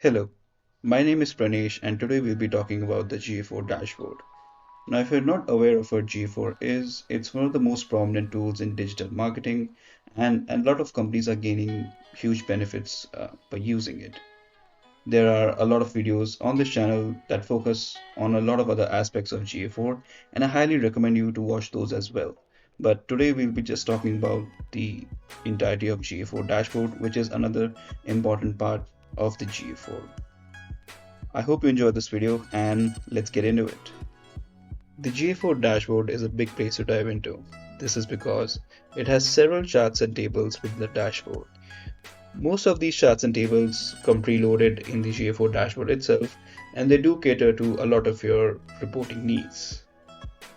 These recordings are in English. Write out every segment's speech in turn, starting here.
Hello, my name is Pranesh and today we'll be talking about the GA4 dashboard. Now, if you're not aware of what GA4 is, it's one of the most prominent tools in digital marketing and a lot of companies are gaining huge benefits by using it. There are a lot of videos on this channel that focus on a lot of other aspects of GA4 and I highly recommend you to watch those as well. But today we'll be just talking about the entirety of GA4 dashboard, which is another important part of the GA4. I hope you enjoyed this video and let's get into it. The GA4 dashboard is a big place to dive into. This is because it has several charts and tables within the dashboard. Most of these charts and tables come preloaded in the GA4 dashboard itself, and they do cater to a lot of your reporting needs.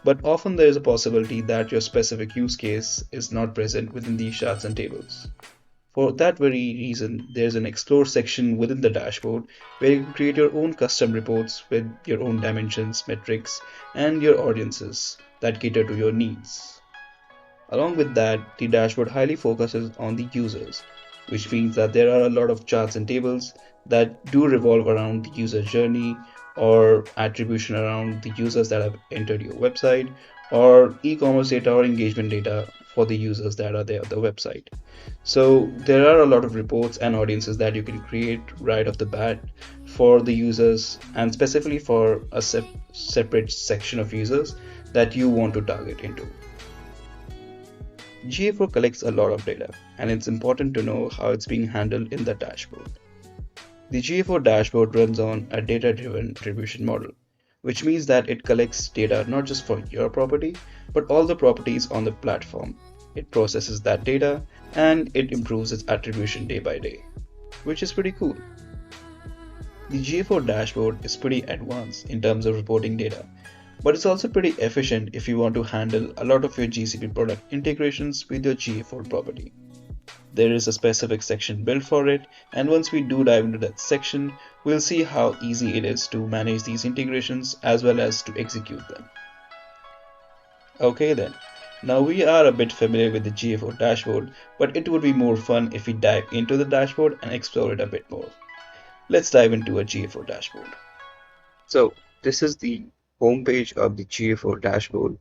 But often there is a possibility that your specific use case is not present within these charts and tables. For that very reason, there's an Explore section within the dashboard where you can create your own custom reports with your own dimensions, metrics, and your audiences that cater to your needs. Along with that, the dashboard highly focuses on the users, which means that there are a lot of charts and tables that do revolve around the user journey or attribution around the users that have entered your website or e-commerce data or engagement data for the users that are there on the website. So there are a lot of reports and audiences that you can create right off the bat for the users and specifically for a separate section of users that you want to target into. GA4 collects a lot of data and it's important to know how it's being handled in the dashboard. The GA4 dashboard runs on a data-driven attribution model, which means that it collects data not just for your property, but all the properties on the platform. It processes that data and it improves its attribution day by day, which is pretty cool. The GA4 dashboard is pretty advanced in terms of reporting data, but it's also pretty efficient if you want to handle a lot of your GCP product integrations with your GA4 property. There is a specific section built for it, and once we do dive into that section, we'll see how easy it is to manage these integrations as well as to execute them. Okay then, now we are a bit familiar with the GA4 dashboard, but it would be more fun if we dive into the dashboard and explore it a bit more. Let's dive into a GA4 dashboard. So this is the homepage of the GA4 dashboard,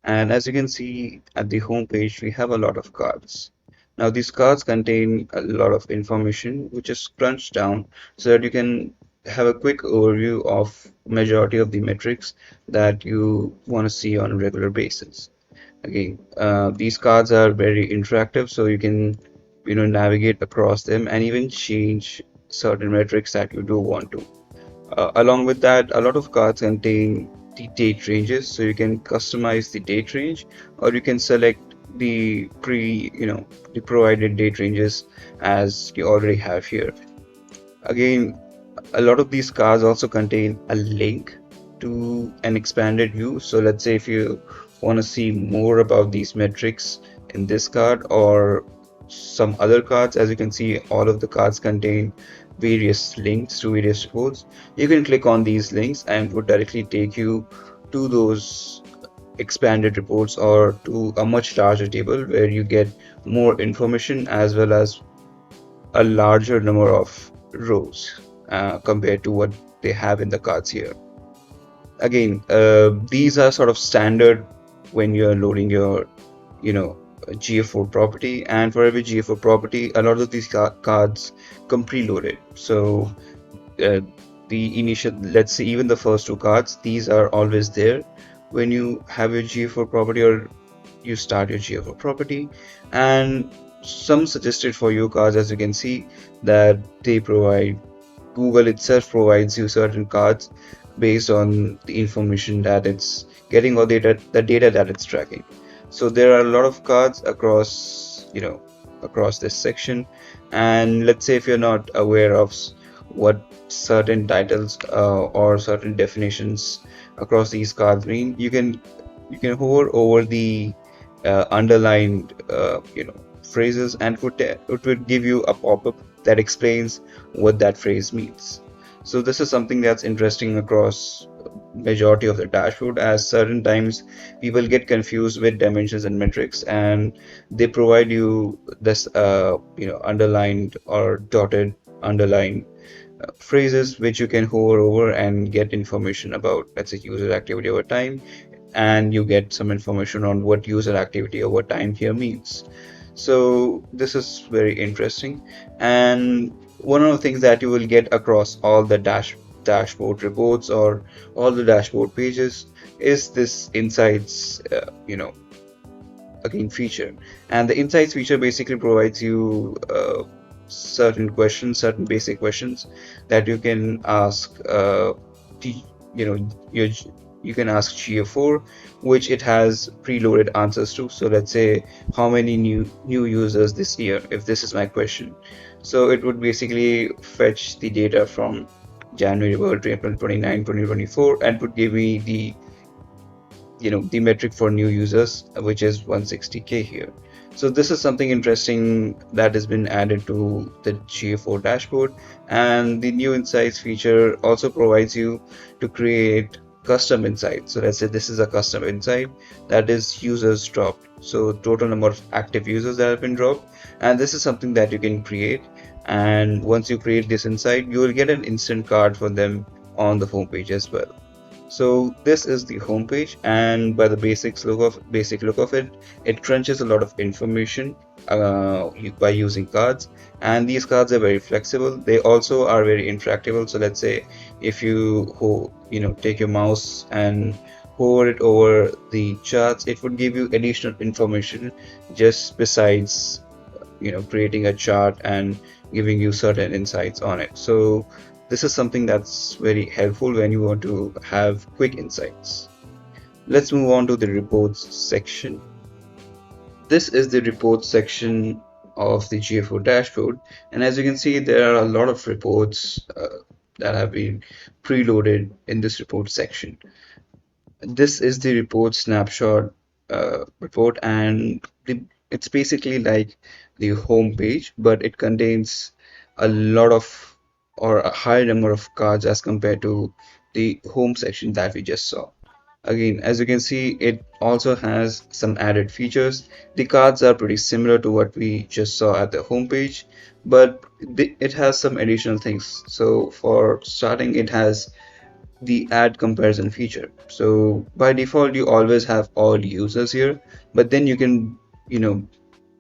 and as you can see at the homepage, we have a lot of cards. Now these cards contain a lot of information which is crunched down so that you can have a quick overview of majority of the metrics that you want to see on a regular basis. Again, these cards are very interactive, so you can navigate across them and even change certain metrics that you do want to. Along with that, a lot of cards contain the date ranges, so you can customize the date range or you can select the the provided date ranges as you already have here. Again, a lot of these cards also contain a link to an expanded view. So let's say if you want to see more about these metrics in this card or some other cards, as you can see, all of the cards contain various links to various reports. You can click on these links and it would directly take you to those expanded reports or to a much larger table where you get more information as well as a larger number of rows compared to what they have in the cards here. Again, these are sort of standard when you're loading your GA4 property, and for every GA4 property a lot of these cards come preloaded. So the initial, let's say even the first two cards, these are always there when you have your GA4 property or you start your GA4 property. And some suggested for you cards, as you can see, that they provide, Google itself provides you certain cards based on the information that it's getting or the data that it's tracking. So there are a lot of cards across across this section, and let's say if you're not aware of what certain titles or certain definitions across these cards mean, you can hover over the underlined phrases and it would give you a pop-up that explains what that phrase means. So this is something that's interesting across majority of the dashboard, as certain times people get confused with dimensions and metrics and they provide you this underlined or dotted underlined phrases which you can hover over and get information about, let's say, user activity over time, and you get some information on what user activity over time here means. So this is very interesting. And one of the things that you will get across all the dashboard reports or all the dashboard pages is this insights, again, feature. And the insights feature basically provides you certain questions, certain basic questions that you can ask. You know, your you can ask GA4, which it has preloaded answers to. So let's say how many new users this year, if this is my question. So it would basically fetch the data from January, April 29, 2024, and would give me the metric for new users, which is 160K here. So this is something interesting that has been added to the GA4 dashboard. And the new insights feature also provides you to create custom insights. So let's say this is a custom insight that is users dropped, so total number of active users that have been dropped, and this is something that you can create. And once you create this insight, you will get an instant card for them on the homepage as well. So this is the homepage, and by the basic look of it, it crunches a lot of information by using cards, and these cards are very flexible. They also are very interactable. So let's say if you take your mouse and hover it over the charts, it would give you additional information just besides creating a chart and giving you certain insights on it. So this is something that's very helpful when you want to have quick insights. Let's move on to the reports section. This is the reports section of the GA4 dashboard, and as you can see, there are a lot of reports that have been preloaded in this report section. This is the report snapshot report, and it's basically like the home page, but it contains a lot of or a high number of cards as compared to the home section that we just saw. Again, as you can see, it also has some added features. The cards are pretty similar to what we just saw at the home page, but it has some additional things. So for starting, it has the add comparison feature. So by default, you always have all users here, but then you can,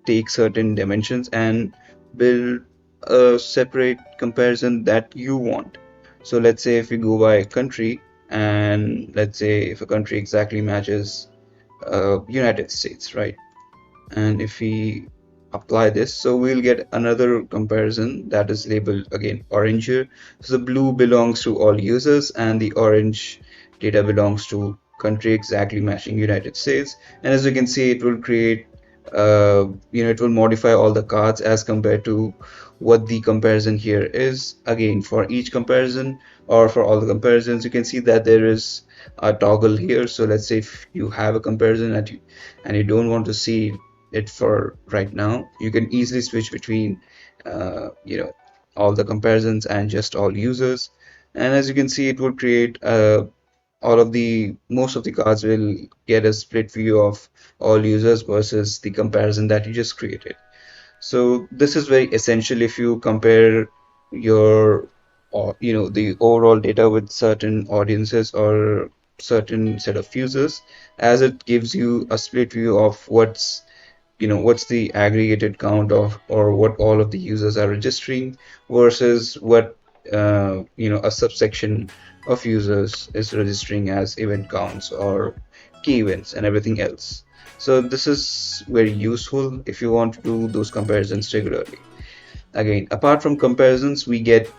take certain dimensions and build a separate comparison that you want. So let's say if we go by country, and let's say if a country exactly matches United States, right? And if we apply this, so we'll get another comparison that is labeled again orange here. So the blue belongs to all users and the orange data belongs to country exactly matching United States. And as you can see, it will create it will modify all the cards as compared to what the comparison here is. Again, for each comparison or for all the comparisons, you can see that there is a toggle here. So let's say if you have a comparison and you don't want to see it for right now, you can easily switch between all the comparisons and just all users. And as you can see, it will create most of the cards will get a split view of all users versus the comparison that you just created. So this is very essential if you compare your the overall data with certain audiences or certain set of users, as it gives you a split view of what's the aggregated count of or what all of the users are registering versus what a subsection of users is registering as event counts or key events and everything else. So this is very useful if you want to do those comparisons regularly. Again, apart from comparisons, we get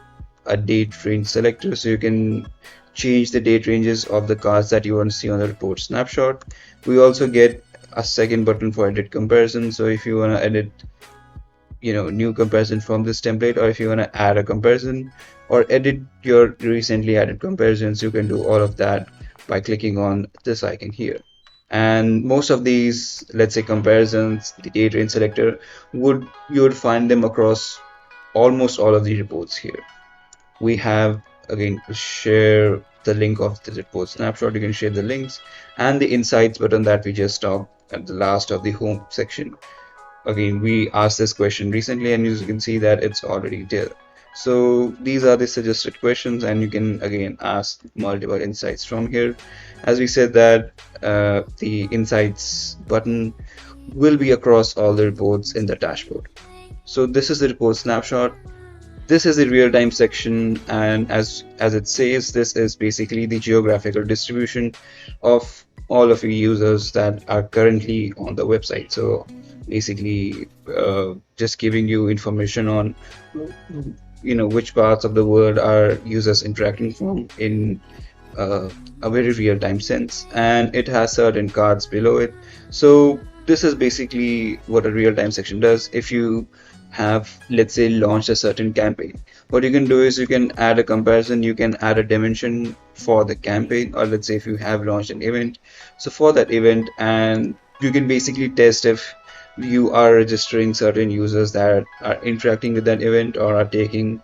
a date range selector, so you can change the date ranges of the cards that you want to see on the report snapshot. We also get a second button for edit comparison. So if you want to edit new comparison from this template, or if you want to add a comparison or edit your recently added comparisons, you can do all of that by clicking on this icon here. And most of these, let's say, comparisons, the date range selector, you would find them across almost all of the reports here. We have, again, to share the link of the report snapshot. You can share the links and the insights button that we just talked at the last of the home section. Again, we asked this question recently, and you can see that it's already there. So these are the suggested questions, and you can again ask multiple insights from here. As we said that the insights button will be across all the reports in the dashboard. So this is the report snapshot. This is the real-time section, and as it says, this is basically the geographical distribution of all of the users that are currently on the website. So basically, just giving you information on which parts of the world are users interacting from in a very real-time sense, and it has certain cards below it. So this is basically what a real-time section does. If you have, let's say, launched a certain campaign, what you can do is you can add a comparison, you can add a dimension for the campaign, or let's say if you have launched an event, so for that event, and you can basically test if you are registering certain users that are interacting with that event or are taking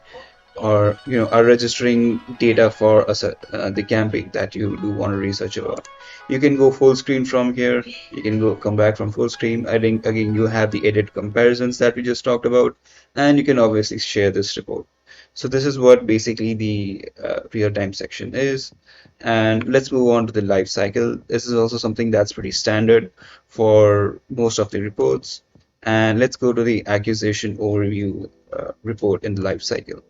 or are registering data for the campaign that you do want to research about. You can go full screen from here. You can come back from full screen. I think again you have the edit comparisons that we just talked about, and you can obviously share this report. So this is what basically the real-time section is. And let's move on to the life cycle. This is also something that's pretty standard for most of the reports. And let's go to the acquisition overview report in the life cycle.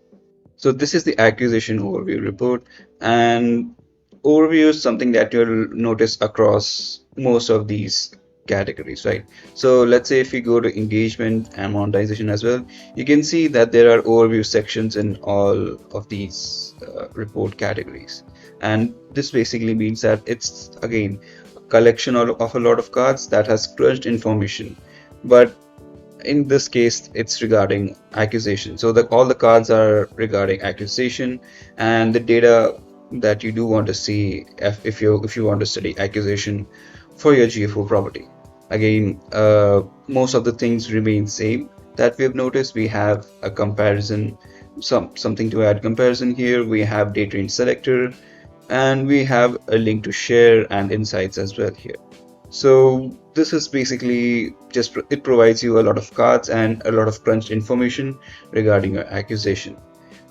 So this is the acquisition overview report, and overview is something that you'll notice across most of these categories, right? So let's say if we go to engagement and monetization as well, you can see that there are overview sections in all of these report categories. And this basically means that it's again a collection of a lot of cards that has crunched information, but in this case it's regarding acquisition. So all the cards are regarding acquisition, and the data that you do want to see if you want to study acquisition for your GA4 property. Again, most of the things remain same that we have noticed. We have a comparison, something to add comparison here. We have data range selector, and we have a link to share and insights as well here. So this is basically just it provides you a lot of cards and a lot of crunched information regarding your acquisition.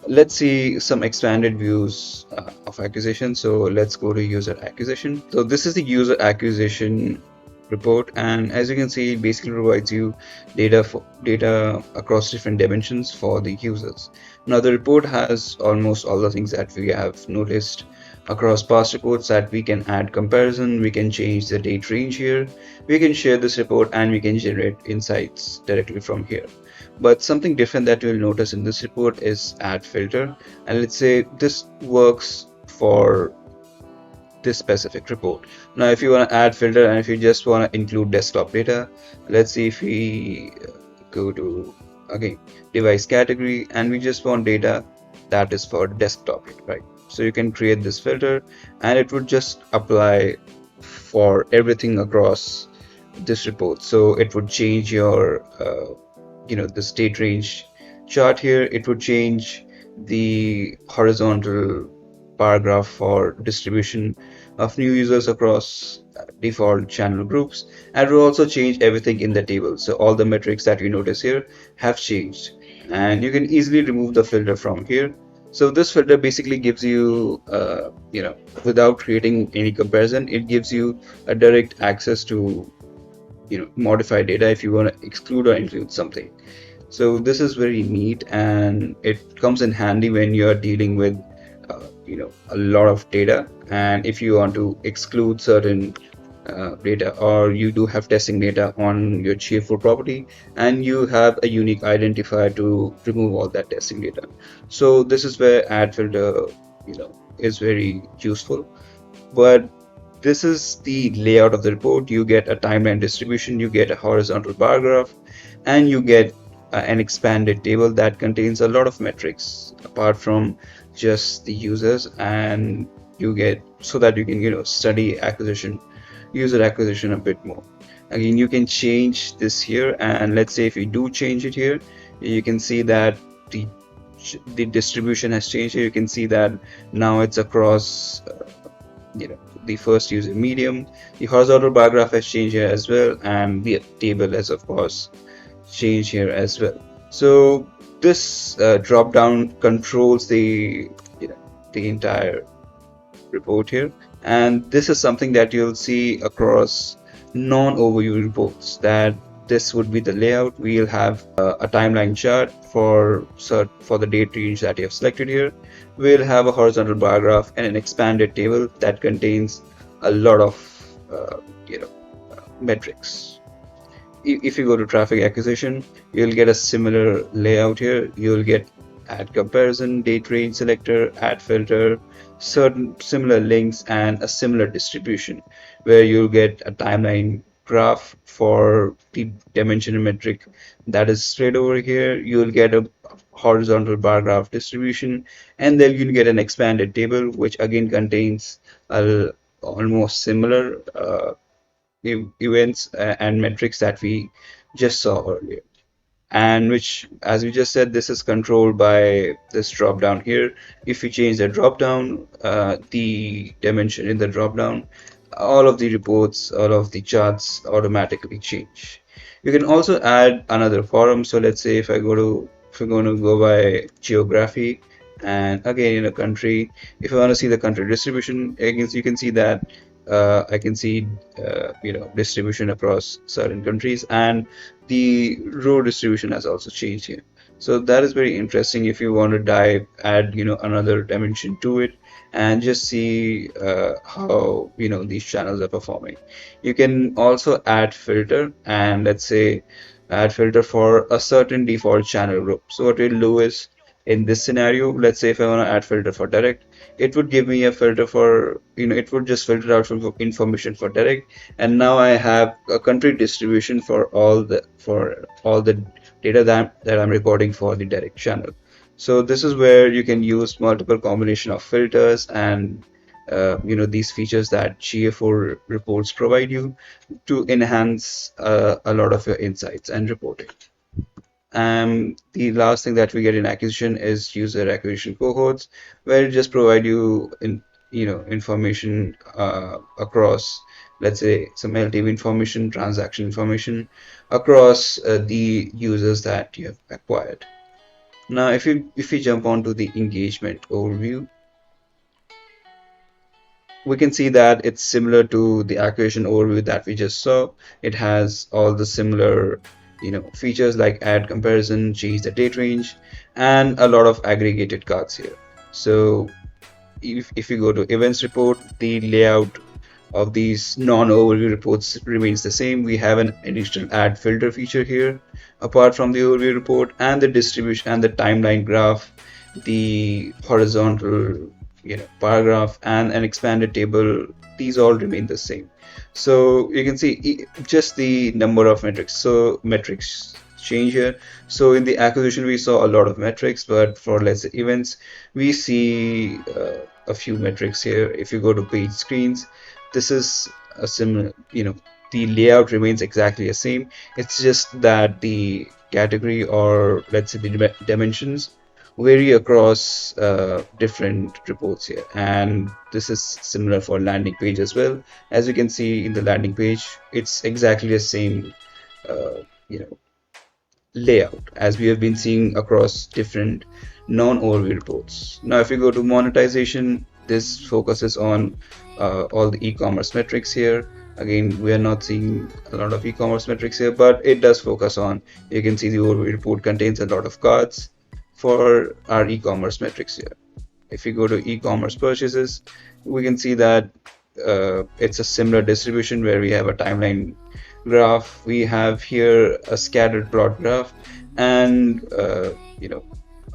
Let's see some expanded views of acquisition. So let's go to user acquisition. So this is the user acquisition report, and as you can see, it basically provides you data across different dimensions for the users. Now the report has almost all the things that we have noticed across past reports, that we can add comparison, we can change the date range here, we can share this report, and we can generate insights directly from here. But something different that you'll notice in this report is add filter, and let's say this works for this specific report. Now if you want to add filter and if you just want to include desktop data, let's see if we go to again device category, and we just want data that is for desktop, right? So you can create this filter, and it would just apply for everything across this report. So it would change your the state range chart here. It would change the horizontal bar graph for distribution of new users across default channel groups, and it will also change everything in the table. So all the metrics that you notice here have changed, and you can easily remove the filter from here. So this filter basically gives you, without creating any comparison, it gives you a direct access to, modify data if you want to exclude or include something. So this is very neat, and it comes in handy when you're dealing with, a lot of data, and if you want to exclude certain data, or you do have testing data on your GA4 property and you have a unique identifier to remove all that testing data. So this is where add filter is very useful. But this is the layout of the report. You get a timeline distribution, you get a horizontal bar graph, and you get an expanded table that contains a lot of metrics apart from just the users, and you get so that you can study user acquisition a bit more. Again, you can change this here, and let's say if you do change it here, you can see that the distribution has changed here. You can see that now it's across the first user medium. The horizontal bar graph has changed here as well, and the table has of course changed here as well. So This drop down controls the the entire report here, and this is something that you'll see across non-overview reports, that this would be the layout. We'll have a timeline chart for the date range that you have selected here. We'll have a horizontal bar graph and an expanded table that contains a lot of uh, you know metrics. If you go to traffic acquisition, you'll get a similar layout here. You'll get ad comparison, date range selector, ad filter, certain similar links, and a similar distribution where you'll get a timeline graph for the dimensional metric that is straight over here. You'll get a horizontal bar graph distribution, and then you'll get an expanded table which again contains a almost similar events and metrics that we just saw earlier, and which, as we just said, this is controlled by this drop down here. If we change the drop down, the dimension in the drop down, all of the reports, all of the charts automatically change. You can also add another column. So let's say if we're going to go by geography, and again in a country, if I want to see the country distribution, again you can see that I can see distribution across certain countries, and the row distribution has also changed here. So that is very interesting if you want to add another dimension to it and just see how these channels are performing. You can also add filter, and let's say add filter for a certain default channel group. So what we'll do is, in this scenario, let's say if I want to add filter for direct, it would give me a filter for, it would just filter out from information for direct, and now I have a country distribution for all the data that I'm recording for the direct channel. So this is where you can use multiple combination of filters and these features that GA4 reports provide you to enhance a lot of your insights and reporting. The last thing that we get in acquisition is user acquisition cohorts, where it just provide you information across, let's say, some LTV information, transaction information across the users that you have acquired. Now, if we jump onto the engagement overview, we can see that it's similar to the acquisition overview that we just saw. It has all the similar features like ad comparison, change the date range, and a lot of aggregated cards here. So if you go to events report, the layout of these non-overview reports remains the same. We have an additional ad filter feature here apart from the overview report, and the distribution and the timeline graph, the horizontal paragraph, and an expanded table, these all remain the same. So you can see just the number of metrics. So metrics change here. So in the acquisition we saw a lot of metrics, but for, let's say, events, we see a few metrics here. If you go to page screens, this is a similar, the layout remains exactly the same. It's just that the category, or let's say the dimensions, vary across different reports here, and this is similar for landing page as well. As you can see in the landing page, it's exactly the same uh, you know layout as we have been seeing across different non-overview reports. Now if you go to monetization, this focuses on all the e-commerce metrics here. Again, we are not seeing a lot of e-commerce metrics here, but it does focus on, you can see the overview report contains a lot of cards for our e-commerce metrics here. If you go to e-commerce purchases, we can see that it's a similar distribution where we have a timeline graph. We have here a scattered plot graph, and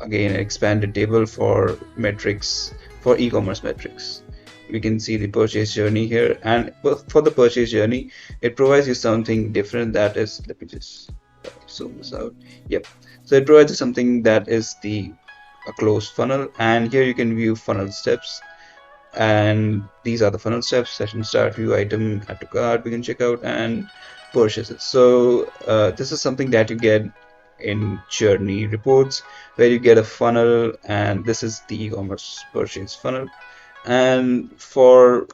again an expanded table for metrics, for e-commerce metrics. We can see the purchase journey here, and for the purchase journey, it provides you something different. That is, let me just zoom this out. Yep. So it provides you something that is a closed funnel, and here you can view funnel steps, and these are the funnel steps: session start, view item, add to cart, we can check out, and purchases. So this is something that you get in journey reports, where you get a funnel, and this is the e-commerce purchase funnel. And for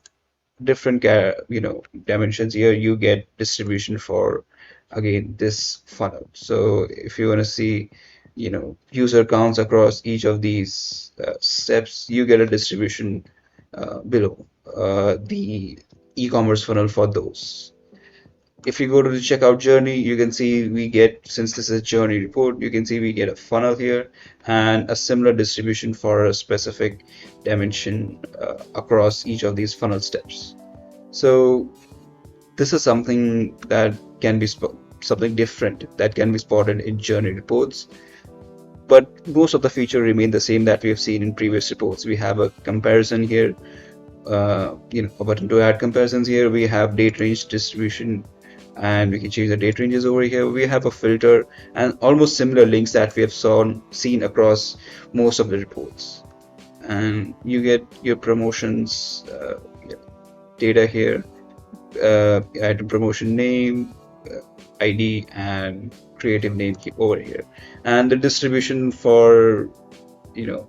different dimensions here, you get distribution for, again, this funnel. So if you want to see user counts across each of these steps, you get a distribution below the e-commerce funnel for those. If you go to the checkout journey, you can see we get, since this is a journey report, you can see we get a funnel here and a similar distribution for a specific dimension across each of these funnel steps. So this is something that can be something different that can be spotted in journey reports. But most of the features remain the same that we have seen in previous reports. We have a comparison here, a button to add comparisons here. We have date range distribution, and we can change the date ranges over here. We have a filter and almost similar links that we have seen across most of the reports. And you get your promotions data here, item promotion name, ID, and creative name over here, and the distribution for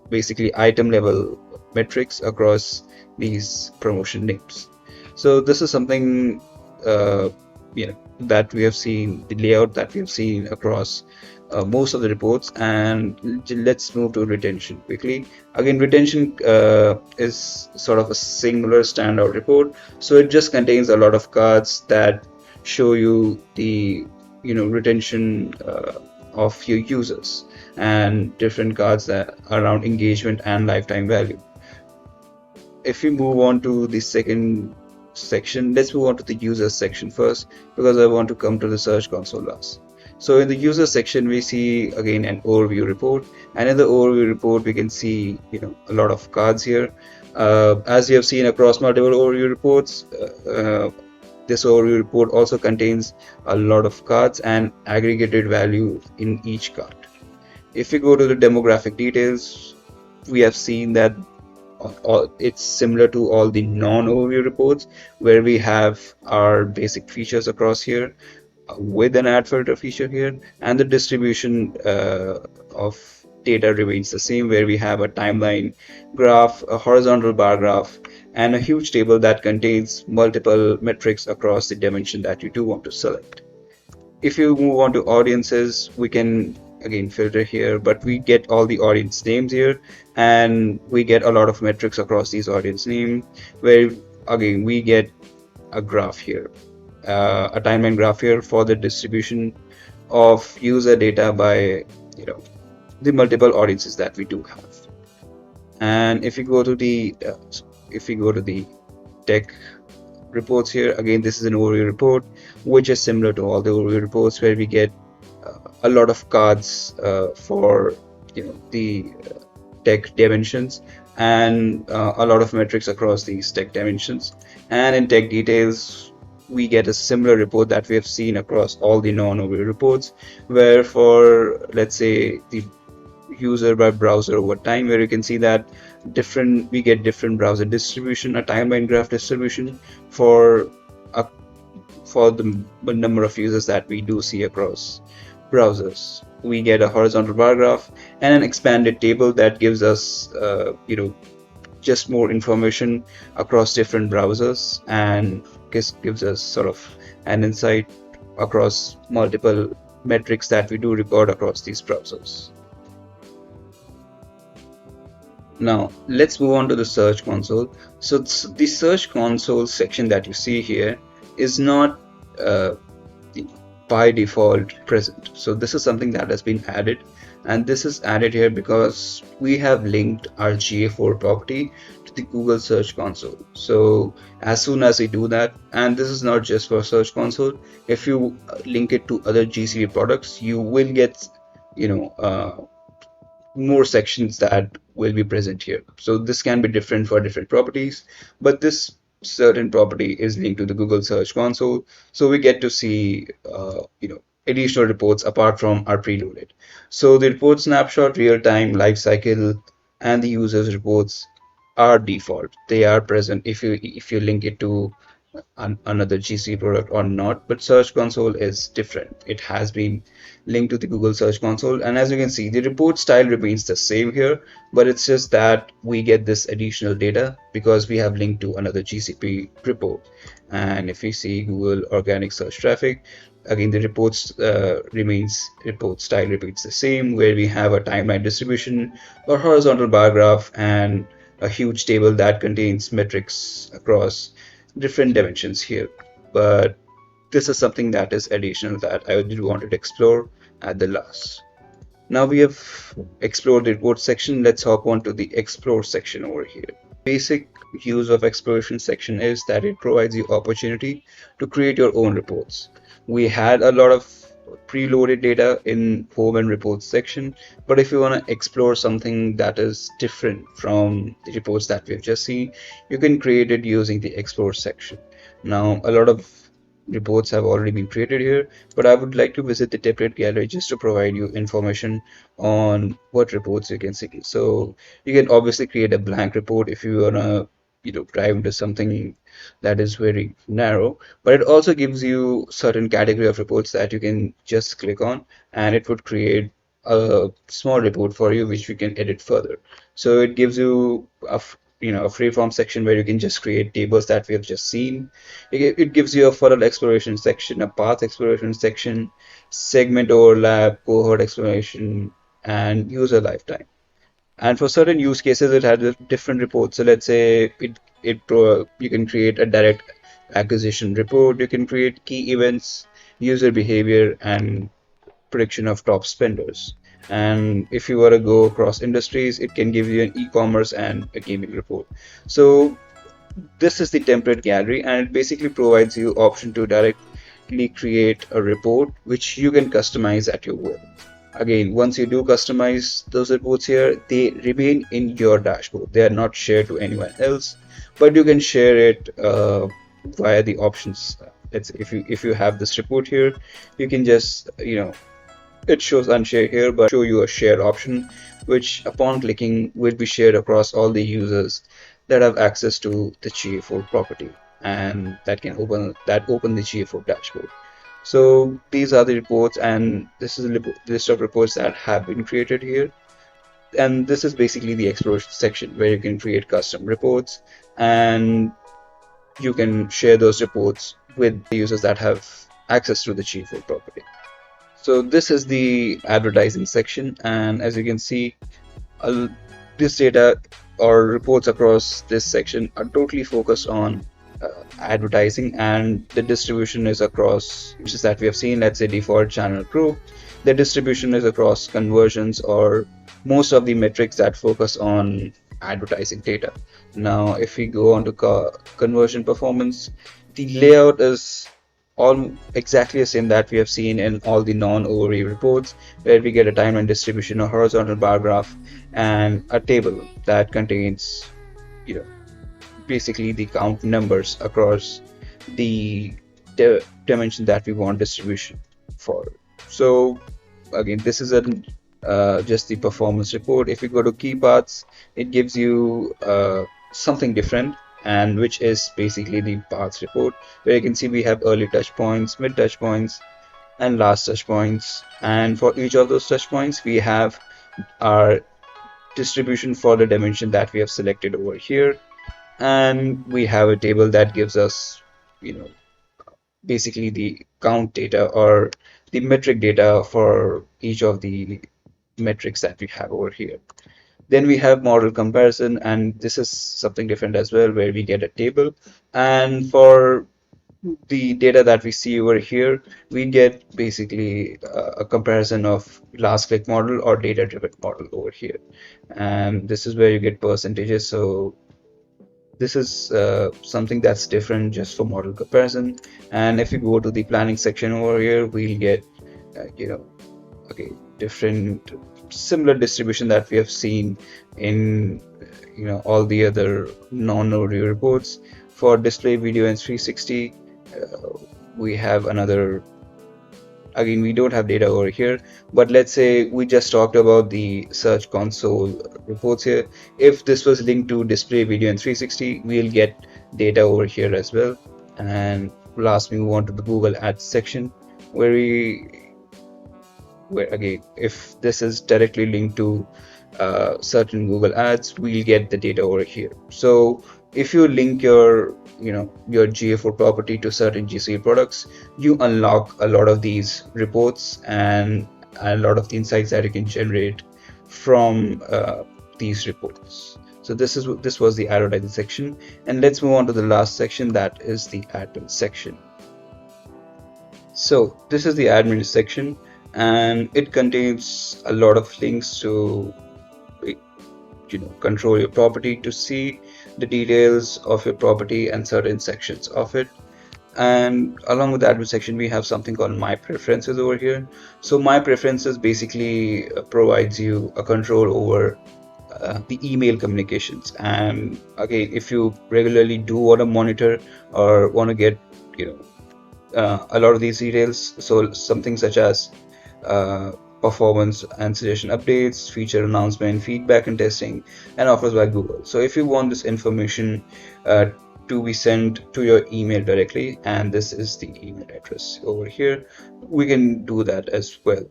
basically item level metrics across these promotion names. So this is something that we have seen, the layout that we have seen across most of the reports. And let's move to retention quickly. Again, retention is sort of a singular standout report, so it just contains a lot of cards that show you the retention of your users and different cards that around engagement and lifetime value. If we move on to the second section, let's move on to the user section first, because I want to come to the search console last. So in the user section, we see again an overview report, and in the overview report we can see a lot of cards here. As you have seen across multiple overview reports, this overview report also contains a lot of cards and aggregated value in each card. If we go to the demographic details, we have seen that it's similar to all the non-overview reports, where we have our basic features across here with an ad filter feature here, and the distribution of data remains the same, where we have a timeline graph, a horizontal bar graph, and a huge table that contains multiple metrics across the dimension that you do want to select. If you move on to audiences, we can again filter here, but we get all the audience names here, and we get a lot of metrics across these audience names, where again we get a graph here, a timeline graph here for the distribution of user data by the multiple audiences that we do have. And if we go to the tech reports here, again this is an overview report which is similar to all the overview reports, where we get a lot of cards for the tech dimensions, and a lot of metrics across these tech dimensions. And in tech details, we get a similar report that we have seen across all the non-overview reports, where for, let's say, the user by browser over time, where you can see that we get different browser distribution, a timeline graph distribution for the number of users that we do see across browsers. We get a horizontal bar graph and an expanded table that gives us just more information across different browsers, and gives us sort of an insight across multiple metrics that we do record across these browsers. Now let's move on to the search console. So the search console section that you see here is not by default present. So this is something that has been added, and this is added here because we have linked our GA4 property to the Google Search Console. So as soon as we do that, and this is not just for Search Console, if you link it to other GCP products, you will get more sections that will be present here. So this can be different for different properties, but this certain property is linked to the Google Search Console, so we get to see additional reports apart from our preloaded. So the report snapshot, real-time, lifecycle, and the users reports are default. They are present if you link it to another GCP product or not, but Search Console is different. It has been linked to the Google Search Console, and as you can see, the report style remains the same here, but it's just that we get this additional data because we have linked to another GCP report. And if we see Google organic search traffic, again, the report style repeats the same, where we have a timeline distribution, a horizontal bar graph, and a huge table that contains metrics across different dimensions here. But this is something that is additional that I did want to explore at the last. Now we have explored the report section. Let's hop on to the explore section over here. Basic use of exploration section is that it provides you opportunity to create your own reports. We had a lot of preloaded data in home and reports section, but if you want to explore something that is different from the reports that we've just seen, you can create it using the explore section. Now, a lot of reports have already been created here, but I would like to visit the template gallery just to provide you information on what reports you can see. So you can obviously create a blank report if you wanna, dive into something that is very narrow, but it also gives you certain category of reports that you can just click on, and it would create a small report for you which you can edit further. So it gives you a freeform section where you can just create tables that we have just seen. It gives you a funnel exploration section, a path exploration section, segment overlap, cohort exploration, and user lifetime. And for certain use cases, it has different reports. So let's say you can create a direct acquisition report. You can create key events, user behavior, and prediction of top spenders. And if you were to go across industries, it can give you an e-commerce and a gaming report. So this is the template gallery, and it basically provides you option to directly create a report which you can customize at your will. Again, once you do customize those reports here, they remain in your dashboard. They are not shared to anyone else, but you can share it via the options. Let's say if you have this report here, you can just it shows unshare here, but show you a share option, which upon clicking will be shared across all the users that have access to the GA4 property, and that can open the GA4 dashboard. So these are the reports, and this is a list of reports that have been created here. And this is basically the exploration section where you can create custom reports, and you can share those reports with the users that have access to the GA4 property. So this is the advertising section, and as you can see, this data or reports across this section are totally focused on advertising, and the distribution is across just that we have seen. Let's say default channel pro, the distribution is across conversions or most of the metrics that focus on advertising data. Now if we go on to conversion performance, the layout is all exactly the same that we have seen in all the non-overview reports, where we get a timeline distribution, a horizontal bar graph, and a table that contains basically the count numbers across the dimension that we want distribution for. So again, this is just the performance report. If you go to key paths, it gives you something different, and which is basically the paths report, where you can see we have early touch points, mid touch points, and last touch points. And for each of those touch points, we have our distribution for the dimension that we have selected over here, and we have a table that gives us basically the count data or the metric data for each of the metrics that we have over here. Then we have model comparison, and this is something different as well, where we get a table, and for the data that we see over here, we get basically a comparison of last click model or data driven model over here, and this is where you get percentages. So this is something that's different just for model comparison. And if you go to the planning section over here, we'll get okay, different similar distribution that we have seen in all the other non-overview reports. For display video and 360, we have another. Again, we don't have data over here, but let's say we just talked about the search console reports here. If this was linked to display video and 360, we'll get data over here as well. And last, we move on to the Google Ads section, where again, if this is directly linked to certain Google Ads, we'll get the data over here. So if you link your your GA4 property to certain GCP products, you unlock a lot of these reports and a lot of the insights that you can generate from these reports. So this was the advertising section, and let's move on to the last section, that is the admin section. So this is the admin section, and it contains a lot of links to control your property, to see the details of your property and certain sections of it. And along with the admin section, we have something called my preferences over here. So my preferences basically provides you a control over the email communications. And again, if you regularly do want to monitor or want to get a lot of these details, so something such as uh, performance and suggestion updates, feature announcement, feedback and testing, and offers by Google. So if you want this information to be sent to your email directly, and this is the email address over here, we can do that as well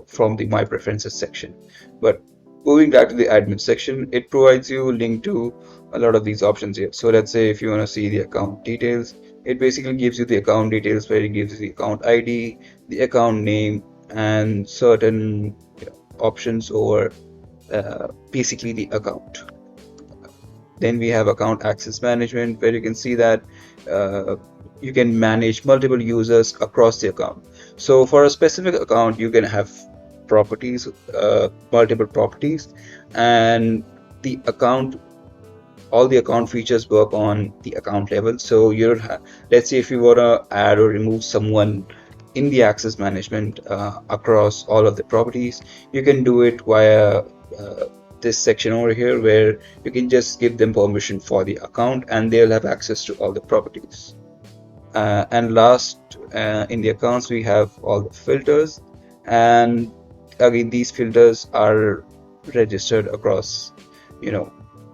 from the My Preferences section. But moving back to the admin section, it provides you a link to a lot of these options here. So let's say if you want to see the account details, it basically gives you the account details, where it gives you the account ID, the account name, and certain options over basically the account. Then we have account access management, where you can see that uh, you can manage multiple users across the account. So for a specific account, you can have properties, multiple properties, and the account all the account features work on the account level. So you don't have, let's say if you want to add or remove someone in the access management across all of the properties, you can do it via this section over here, where you can just give them permission for the account and they'll have access to all the properties. And last, in the accounts, we have all the filters, and again these filters are registered across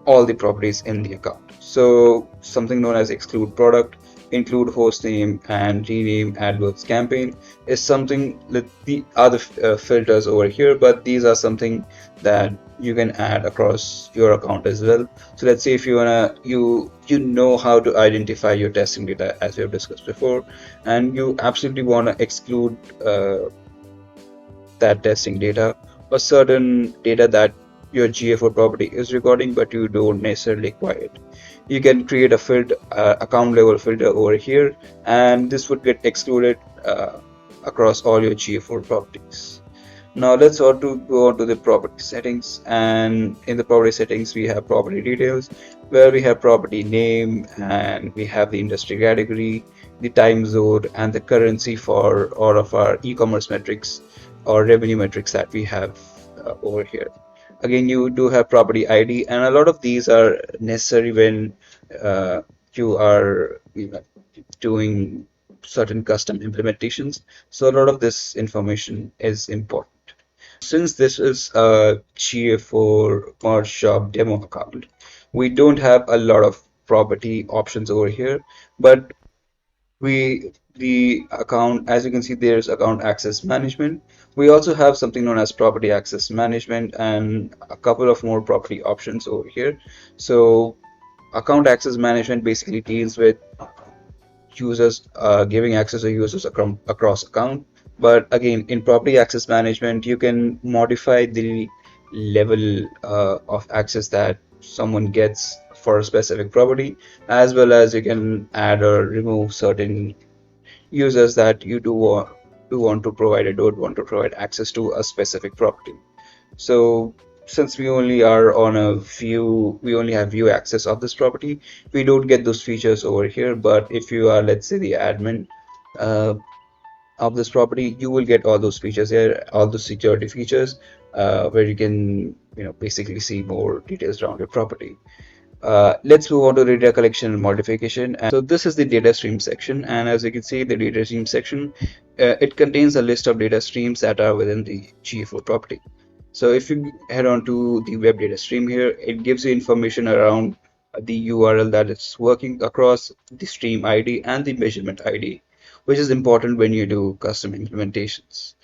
all the properties in the account. So something known as exclude product, include host name, and rename AdWords campaign is something that the other filters over here, but these are something that you can add across your account as well. So let's say if you wanna you know how to identify your testing data, as we have discussed before, and you absolutely want to exclude that testing data or certain data that your GA4 property is recording, but you don't necessarily require it. You can create a filter, account level filter over here, and this would get excluded across all your GA4 properties. Now let's go on to the property settings, and in the property settings we have property details, where we have property name, and we have the industry category, the time zone, and the currency for all of our e-commerce metrics or revenue metrics that we have over here. Again, you do have property ID, and a lot of these are necessary when you are doing certain custom implementations. So a lot of this information is important. Since this is a GA4 Merge Shop demo account, we don't have a lot of property options over here, but the account, as you can see, there's account access management. We also have something known as property access management and a couple of more property options over here. So account access management basically deals with users giving access to users across account. But again, in property access management, you can modify the level of access that someone gets for a specific property, as well as you can add or remove certain users that you do want to provide or don't want to provide access to a specific property. So since we only are on a view, we only have view access of this property, we don't get those features over here. But if you are, let's say, the admin uh, of this property, you will get all those features here, all the security features, where you can basically see more details around your property. Let's move on to data collection and modification. And so this is the data stream section, and as you can see, the data stream section, it contains a list of data streams that are within the GA4 property. So if you head on to the web data stream here, it gives you information around the URL that it's working across, the stream ID, and the measurement ID, which is important when you do custom implementations.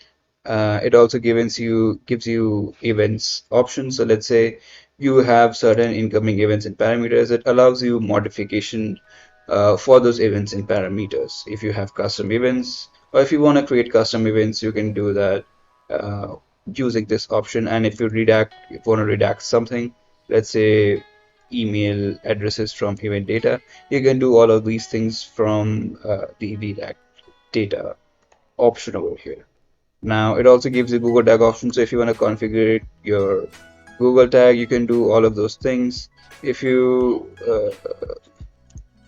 It also gives you events options. So let's say you have certain incoming events and parameters. It allows you modification for those events and parameters. If you have custom events, or if you want to create custom events, you can do that using this option. And if you want to redact something, let's say email addresses from event data, you can do all of these things from the redact data option over here. Now it also gives you Google tag option. So if you want to configure your Google tag, you can do all of those things. If you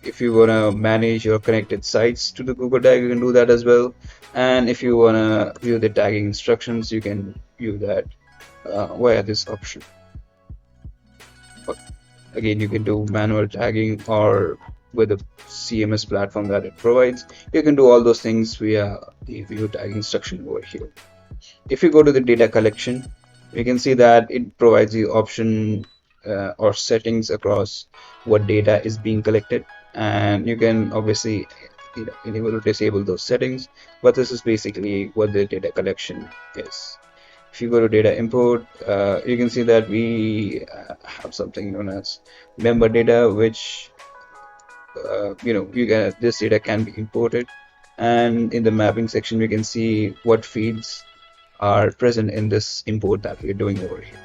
want to manage your connected sites to the Google tag, you can do that as well. And if you want to view the tagging instructions, you can view that via this option. Again, you can do manual tagging, or with the CMS platform that it provides, you can do all those things via the view tag instruction over here. If you go to the data collection, you can see that it provides you option or settings across what data is being collected, and you can obviously enable or disable those settings, but this is basically what the data collection is. If you go to data import, you can see that we have something known as member data, which this data can be imported, and in the mapping section we can see what fields are present in this import that we're doing over here.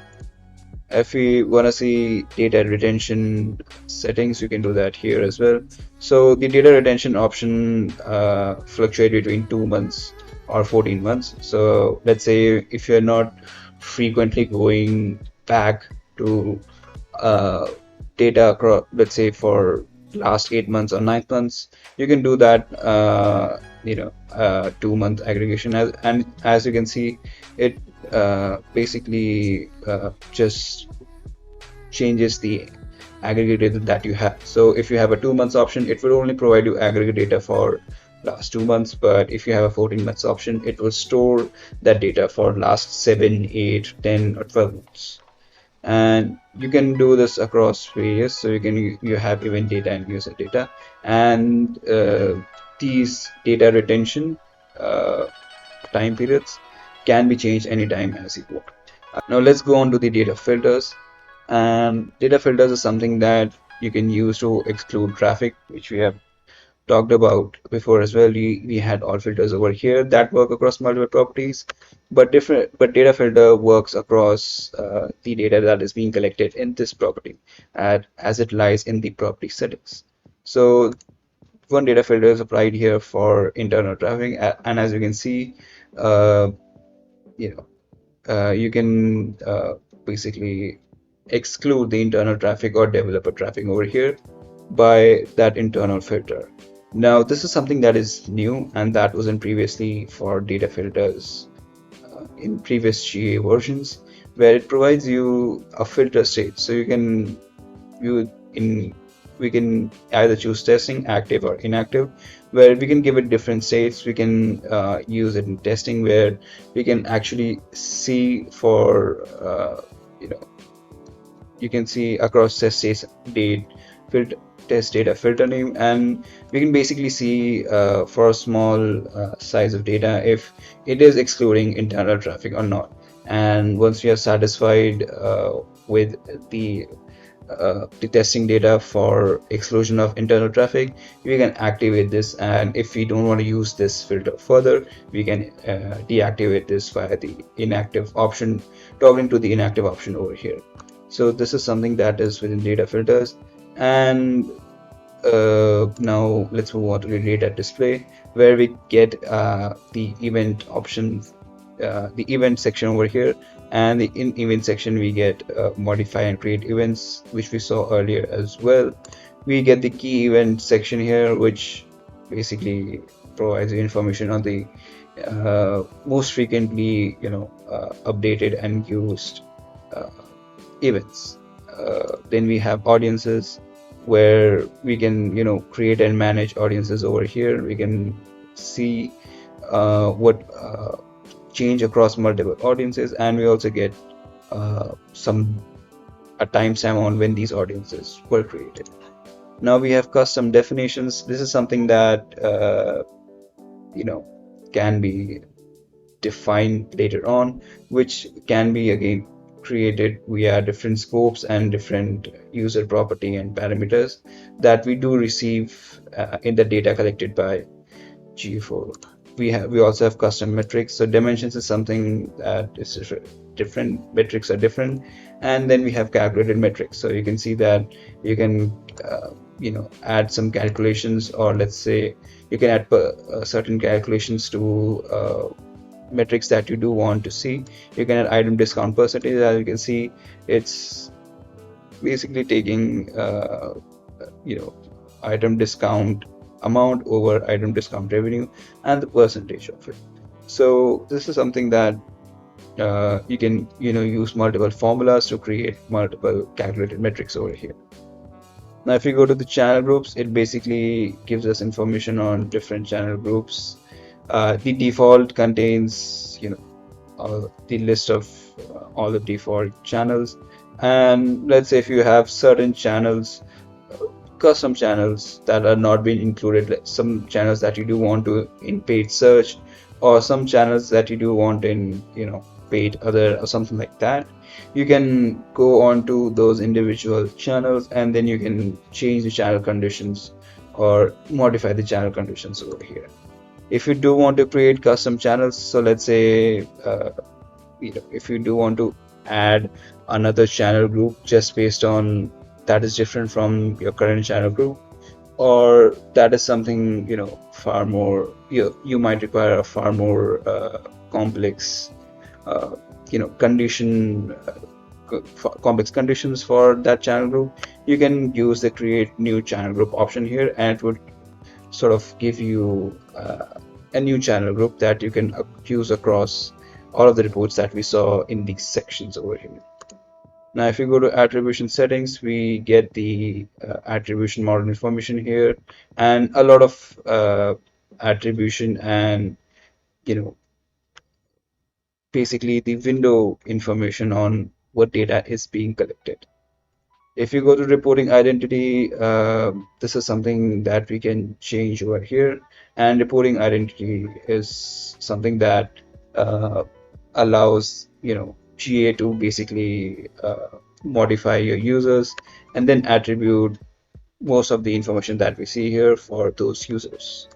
If we want to see data retention settings, you can do that here as well. So the data retention option fluctuate between 2 months or 14 months. So let's say if you're not frequently going back to data across, let's say for last 8 months or 9 months, you can do that 2-month aggregation, and as you can see, it basically just changes the aggregate data that you have. So if you have a 2 months option, it will only provide you aggregate data for last 2 months, but if you have a 14 months option, it will store that data for last 7, 8, 10 or 12 months. And you can do this across various, so you have event data and user data, and these data retention time periods can be changed anytime as you want. Now let's go on to the data filters. And data filters is something that you can use to exclude traffic, which we have talked about before as well. We had all filters over here that work across multiple properties, but data filter works across the data that is being collected in this property as it lies in the property settings. So one data filter is applied here for internal traffic, and as you can see, you can basically exclude the internal traffic or developer traffic over here by that internal filter. Now this is something that is new, and that wasn't previously for data filters in previous GA versions, where it provides you a filter state. So we can either choose testing, active or inactive, where we can give it different states. We can use it in testing, where we can actually see for you can see across test states test data filter name, and we can basically see for a small size of data if it is excluding internal traffic or not. And once we are satisfied with the testing data for exclusion of internal traffic, we can activate this, and if we don't want to use this filter further, we can deactivate this via the inactive option, toggling to the inactive option over here. So this is something that is within data filters. And now let's move on to the data display, where we get the event option, the event section over here, and the in event section we get modify and create events, which we saw earlier as well. We get the key event section here, which basically provides the information on the most frequently updated and used events. Then we have audiences, where we can create and manage audiences over here. We can see what change across multiple audiences, and we also get a timestamp on when these audiences were created. Now we have custom definitions. This is something that can be defined later on, which can be again created via different scopes and different user property and parameters that we do receive in the data collected by GA4. We also have custom metrics. So dimensions is something that is different. Metrics are different, and then we have calculated metrics. So you can see that you can add some calculations, or let's say you can add certain calculations to metrics that you do want to see. You can add item discount percentage. As you can see, it's basically taking item discount amount over item discount revenue and the percentage of it. So this is something that you can use multiple formulas to create multiple calculated metrics over here. Now if you go to the channel groups, it basically gives us information on different channel groups. The default contains the list of all the default channels, and let's say if you have certain channels, custom channels that are not being included, some channels that you do want to in paid search, or some channels that you do want in paid other or something like that, you can go on to those individual channels and then you can change the channel conditions or modify the channel conditions over here. If you do want to create custom channels, so let's say if you do want to add another channel group just based on that is different from your current channel group, or that is something far more you might require a far more complex complex conditions for that channel group, you can use the create new channel group option here, and it would sort of give you a new channel group that you can use across all of the reports that we saw in these sections over here. Now if you go to attribution settings, we get the attribution model information here, and a lot of attribution and basically the window information on what data is being collected. If you go to reporting identity, this is something that we can change over here, and reporting identity is something that allows GA to basically modify your users and then attribute most of the information that we see here for those users.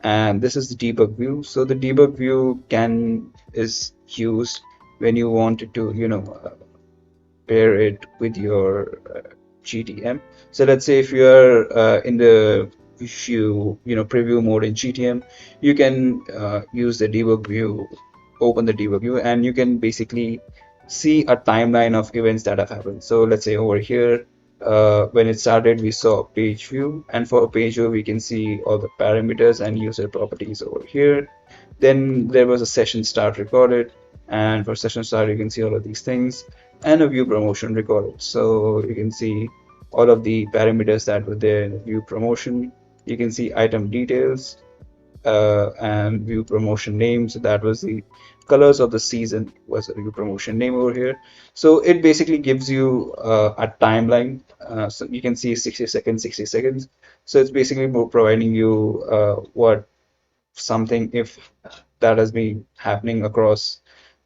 And this is the debug view. So the debug view is used when you wanted to pair it with your GTM. So let's say if you are if you preview mode in GTM, you can use the debug view, open the debug view, and you can basically see a timeline of events that have happened. So let's say over here, when it started, we saw a page view, and for a page view we can see all the parameters and user properties over here. Then there was a session start recorded, and for session start you can see all of these things, and a view promotion recorded. So you can see all of the parameters that were there in the view promotion. You can see item details and view promotion name. So that was the colors of the season was a view promotion name over here. So it basically gives you a timeline. So you can see 60 seconds, 60 seconds. So it's basically providing you what something if that has been happening across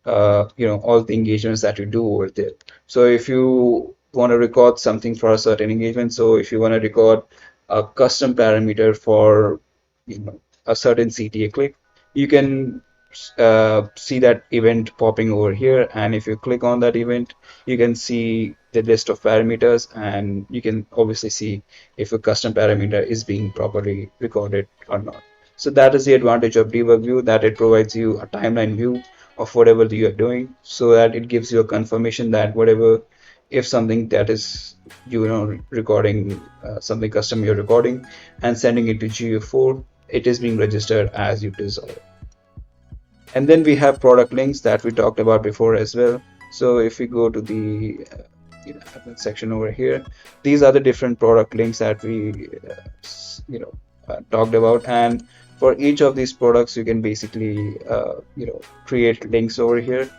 all the engagements that you do over there. So if you want to record something for a certain engagement, so if you want to record a custom parameter for a certain CTA click, you can see that event popping over here, and if you click on that event, you can see the list of parameters, and you can obviously see if a custom parameter is being properly recorded or not. So that is the advantage of debug view, that it provides you a timeline view of whatever you are doing, so that it gives you a confirmation that whatever, if something that is recording something custom you're recording and sending it to GA4, it is being registered as you desire. And then we have product links that we talked about before as well. So if we go to the admin section over here, these are the different product links that we talked about, and for each of these products you can basically create links over here.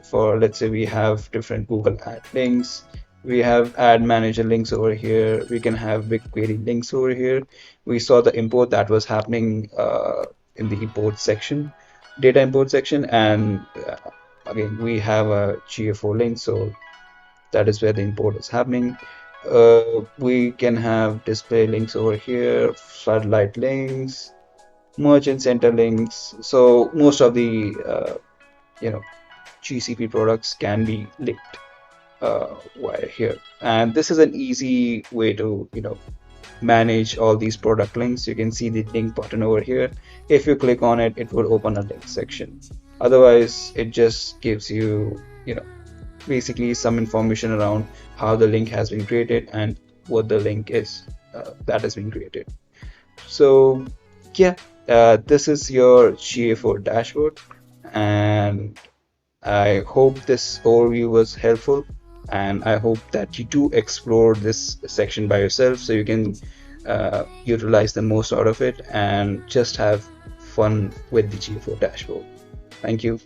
For let's say we have different Google ad links, we have ad manager links over here, we can have BigQuery links over here. We saw the import that was happening in the import section, data import section, and again, we have a GA4 link, so that is where the import is happening. We can have display links over here, floodlight links, merchant center links. So most of the GCP products can be linked via here, and this is an easy way to manage all these product links. You can see the link button over here. If you click on it, it will open a link section. Otherwise, it just gives you basically some information around how the link has been created and what the link is that has been created. So yeah, this is your GA4 dashboard, and I hope this overview was helpful, and I hope that you do explore this section by yourself so you can utilize the most out of it and just have fun with the GA4 dashboard. Thank you.